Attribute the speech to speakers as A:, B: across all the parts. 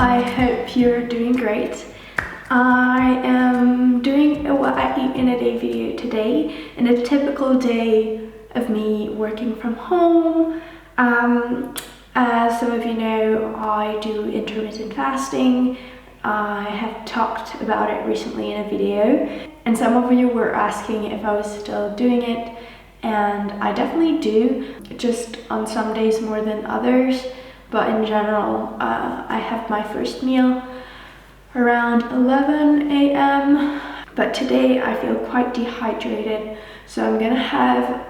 A: I hope you're doing great. I am doing a what I eat in a day video today, in a typical day of me working from home. As some of you know, I do intermittent fasting. I have talked about it recently in a video, and some of you were asking if I was still doing it, and I definitely do, just on some days more than others. But in general, I have my first meal around 11 a.m. But today I feel quite dehydrated, so I'm gonna have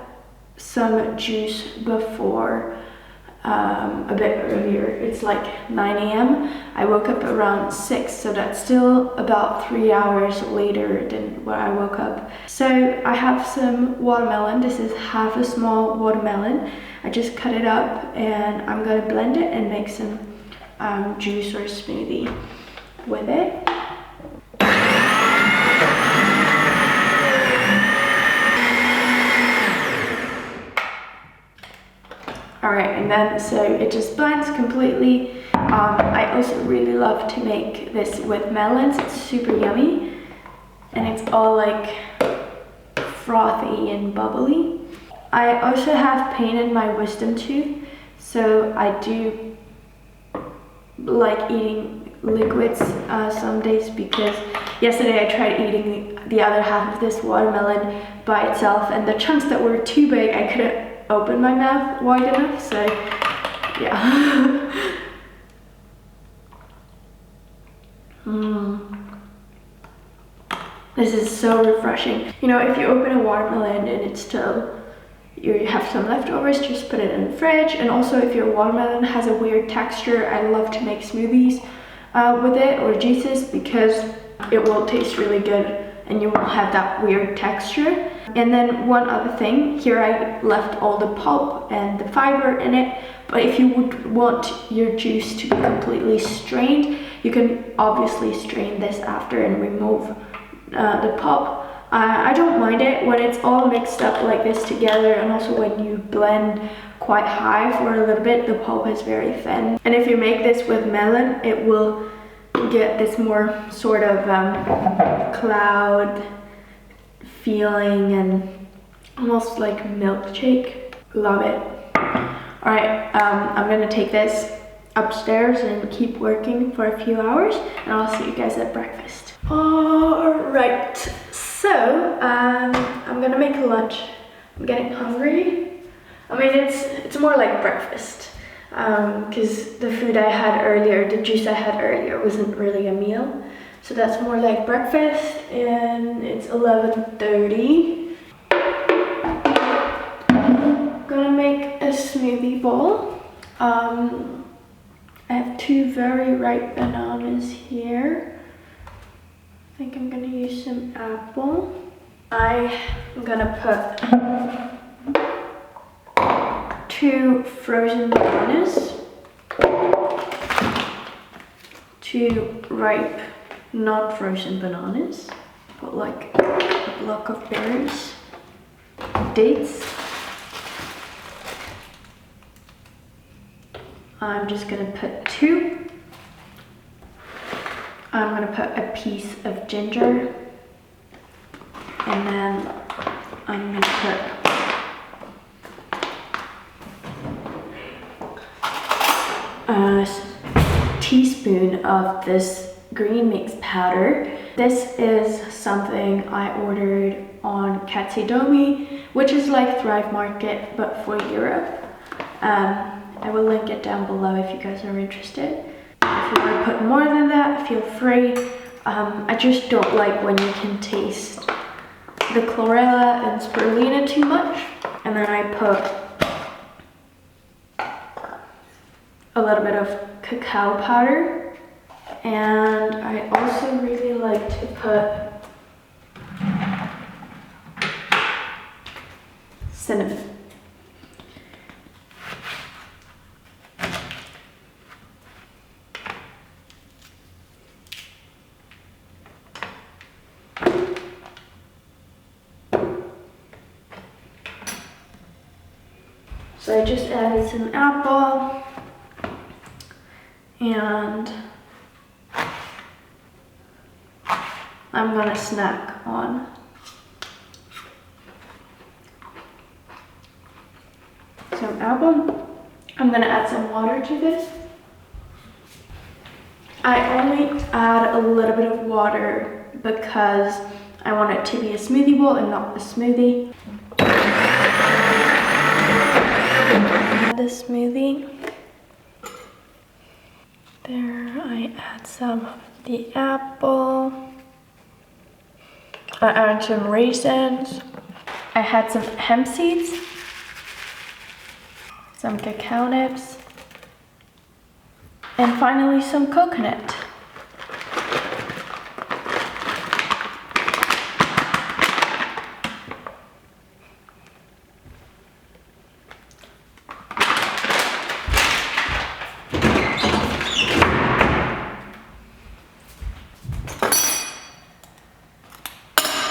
A: some juice before a bit earlier. It's like 9 a.m. I woke up around 6, so that's still about 3 hours later than when I woke up. So I have some watermelon. This is half a small watermelon. I just cut it up and I'm gonna blend it and make some juice or smoothie with it. Alright, and then so it just blends completely. I also really love to make this with melons. It's super yummy and it's all like frothy and bubbly. I also have pain in my wisdom tooth, so I do like eating liquids some days, because yesterday I tried eating the other half of this watermelon by itself, and the chunks that were too big, I couldn't open my mouth wide enough, so yeah. This is so refreshing. You know, if you open a watermelon and it's still, you have some leftovers, just put it in the fridge. And also, if your watermelon has a weird texture, I love to make smoothies with it, or juices, because it will taste really good and you won't have that weird texture. And then one other thing, here I left all the pulp and the fiber in it, but if you would want your juice to be completely strained, you can obviously strain this after and remove the pulp. I don't mind it when it's all mixed up like this together, and also when you blend quite high for a little bit, the pulp is very thin. And if you make this with melon, it will get this more sort of cloud feeling and almost like milkshake. Love it. Alright, I'm gonna take this upstairs and keep working for a few hours, and I'll see you guys at breakfast. Alright, so I'm gonna make lunch. I'm getting hungry. I mean, it's more like breakfast, because the food I had earlier, the juice I had earlier, wasn't really a meal. So that's more like breakfast, and it's 11:30. I'm gonna make a smoothie bowl. I have 2 very ripe bananas here. I think I'm gonna use some apple. I'm gonna put 2 frozen bananas, 2 ripe non-frozen bananas, put like a block of berries, dates. I'm just gonna put 2. I'm gonna put a piece of ginger, and then I'm gonna put a teaspoon of this green mix powder. This is something I ordered on Katsudomi, which is like Thrive Market but for Europe. I will link it down below if you guys are interested. If you want to put more than that, feel free. I just don't like when you can taste the chlorella and spirulina too much. And then I put a little bit of cacao powder. And I also really like to put cinnamon. So I just added some apple and I'm gonna snack on. Some apple. I'm gonna add some water to this. I only add a little bit of water because I want it to be a smoothie bowl and not a smoothie. Add the smoothie. There, I add some of the apple. I add some raisins. I had some hemp seeds, some cacao nibs, and finally some coconut.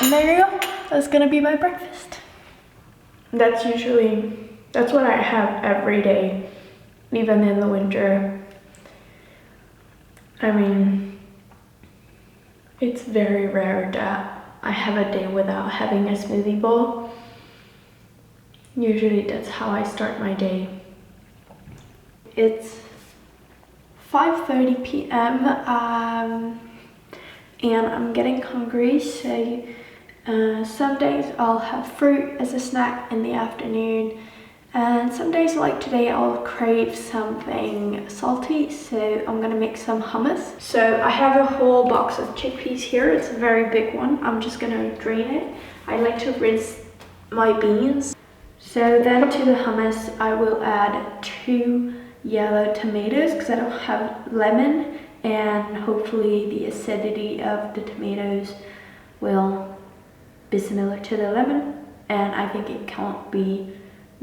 A: And there you go, that's gonna be my breakfast. That's what I have every day, even in the winter. I mean, it's very rare that I have a day without having a smoothie bowl. Usually that's how I start my day. It's 5:30 p.m. And I'm getting hungry, so some days I'll have fruit as a snack in the afternoon, and some days like today I'll crave something salty, so I'm gonna make some hummus. So I have a whole box of chickpeas here. It's a very big one. I'm just gonna drain it. I like to rinse my beans. So then to the hummus I will add 2 yellow tomatoes because I don't have lemon, and hopefully the acidity of the tomatoes will be similar to the lemon, and I think it can't be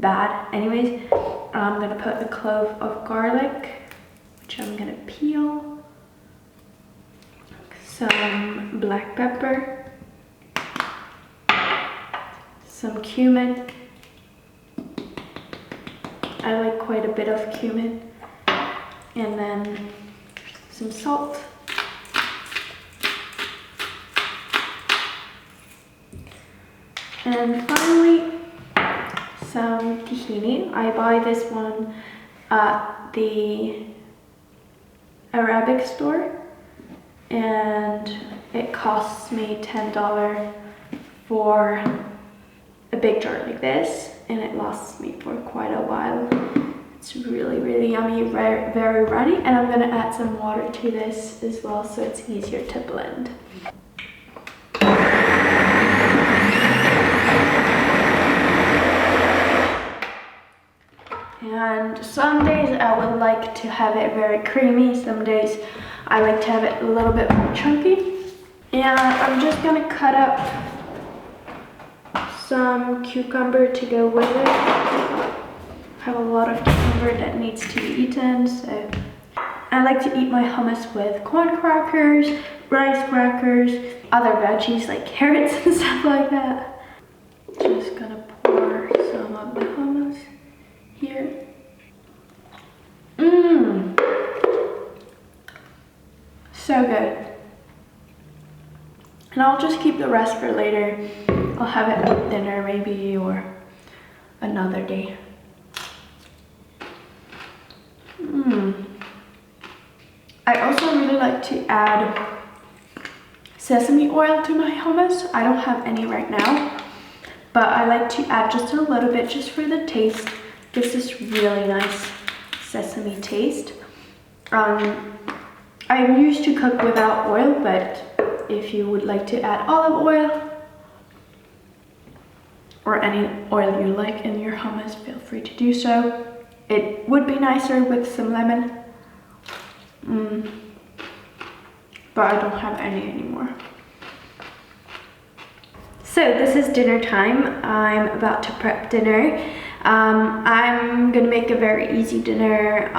A: bad. Anyways, I'm gonna put a clove of garlic, which I'm gonna peel, some black pepper, some cumin. I like quite a bit of cumin, and then some salt. And finally, some tahini. I buy this one at the Arabic store, and it costs me $10 for a big jar like this, and it lasts me for quite a while. It's really, really yummy, very, very runny, and I'm gonna add some water to this as well so it's easier to blend. And some days I would like to have it very creamy, some days I like to have it a little bit more chunky. And I'm just gonna cut up some cucumber to go with it. I have a lot of cucumber that needs to be eaten, so I like to eat my hummus with corn crackers, rice crackers, other veggies like carrots and stuff like that. Just gonna pour some of the hummus here. So good. And I'll just keep the rest for later. I'll have it with dinner maybe, or another day. I also really like to add sesame oil to my hummus. I don't have any right now, but I like to add just a little bit just for the taste. Gives this really nice sesame taste. I used to cook without oil, but if you would like to add olive oil or any oil you like in your hummus, feel free to do so. It would be nicer with some lemon, but I don't have any anymore. So this is dinner time. I'm about to prep dinner. I'm gonna make a very easy dinner,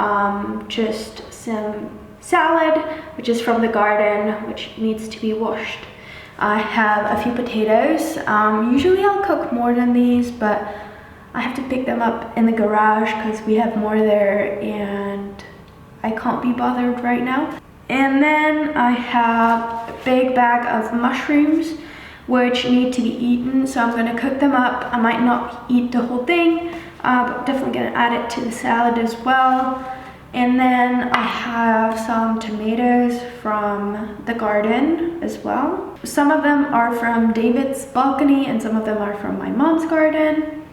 A: just some salad, which is from the garden, which needs to be washed. I have a few potatoes. Usually I'll cook more than these, but I have to pick them up in the garage because we have more there and I can't be bothered right now. And then I have a big bag of mushrooms which need to be eaten, so I'm gonna cook them up. I might not eat the whole thing, but definitely gonna add it to the salad as well. And then I have some tomatoes from the garden as well. Some of them are from David's balcony and some of them are from my mom's garden.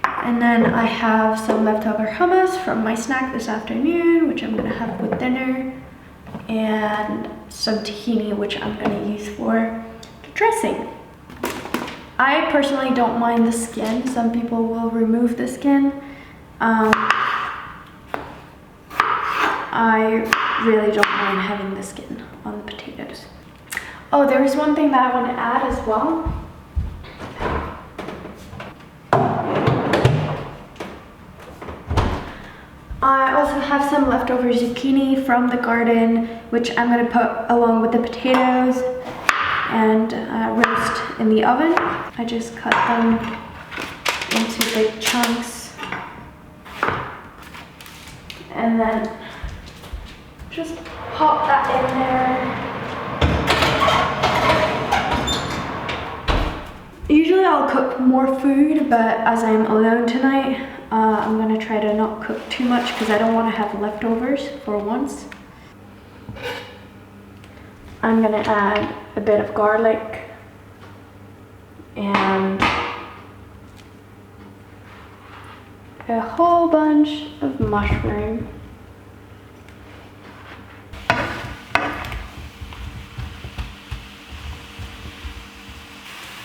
A: And then I have some leftover hummus from my snack this afternoon, which I'm gonna have with dinner. And some tahini, which I'm gonna use for the dressing. I personally don't mind the skin. Some people will remove the skin. I really don't mind having the skin on the potatoes. Oh, there's one thing that I want to add as well. I also have some leftover zucchini from the garden, which I'm going to put along with the potatoes and roast in the oven. I just cut them into big chunks and then just pop that in there. Usually I'll cook more food, but as I'm alone tonight, I'm gonna try to not cook too much because I don't want to have leftovers for once. I'm gonna add a bit of garlic and a whole bunch of mushroom.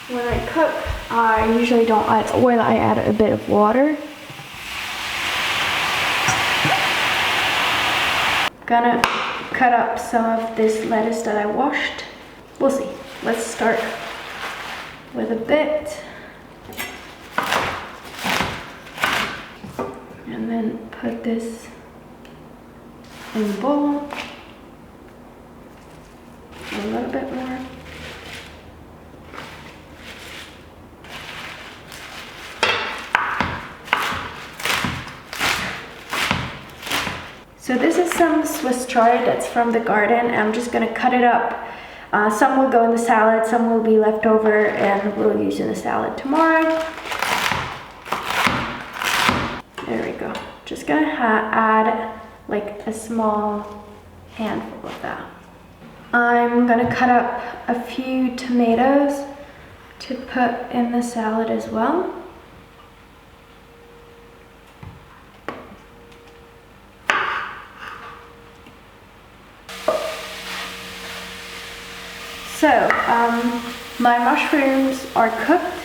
A: When I cook, I usually don't add oil, I add a bit of water. Gonna cut up some of this lettuce that I washed. We'll see. Let's start with a bit. And then put this in the bowl. A little bit more. So this is some Swiss chard that's from the garden. I'm just gonna cut it up. Some will go in the salad, some will be left over and we'll use in the salad tomorrow. There we go. Just gonna add like a small handful of that. I'm gonna cut up a few tomatoes to put in the salad as well. So, my mushrooms are cooked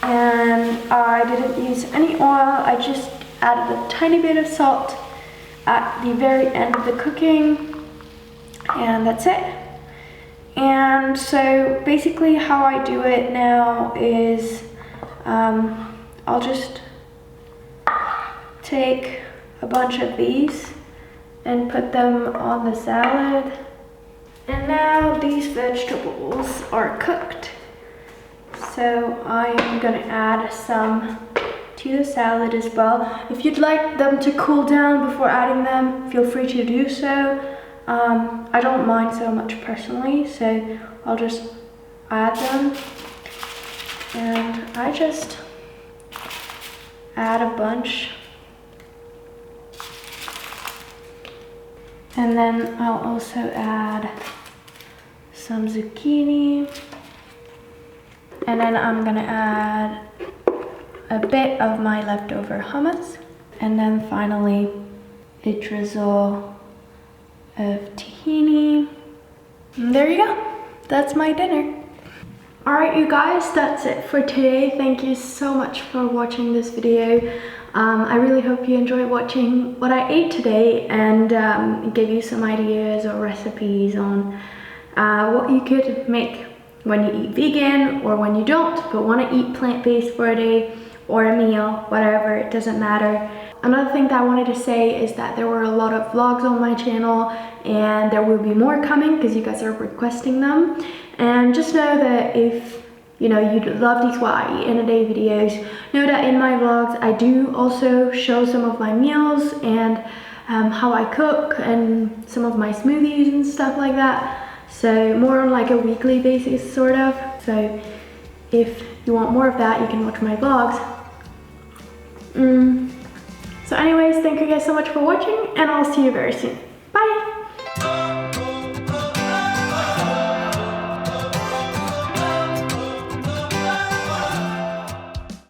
A: and I didn't use any oil. I just added a tiny bit of salt at the very end of the cooking and that's it. And so basically how I do it now is I'll just take a bunch of these and put them on the salad. And now these vegetables are cooked. So I'm gonna add some to the salad as well. If you'd like them to cool down before adding them, feel free to do so. I don't mind so much personally, so I'll just add them. And I just add a bunch. And then I'll also add some zucchini. And then I'm gonna add a bit of my leftover hummus. And then finally, a drizzle of tahini. And there you go. That's my dinner. Alright you guys, that's it for today. Thank you so much for watching this video. I really hope you enjoyed watching what I ate today and give you some ideas or recipes on what you could make when you eat vegan or when you don't but want to eat plant-based for a day or a meal, whatever, it doesn't matter. Another thing that I wanted to say is that there were a lot of vlogs on my channel and there will be more coming because you guys are requesting them. And just know that if you'd love these what I eat in a day videos, know that in my vlogs I do also show some of my meals and how I cook and some of my smoothies and stuff like that. So more on like a weekly basis sort of. So if you want more of that, you can watch my vlogs. So anyways, thank you guys so much for watching, and I'll see you very soon.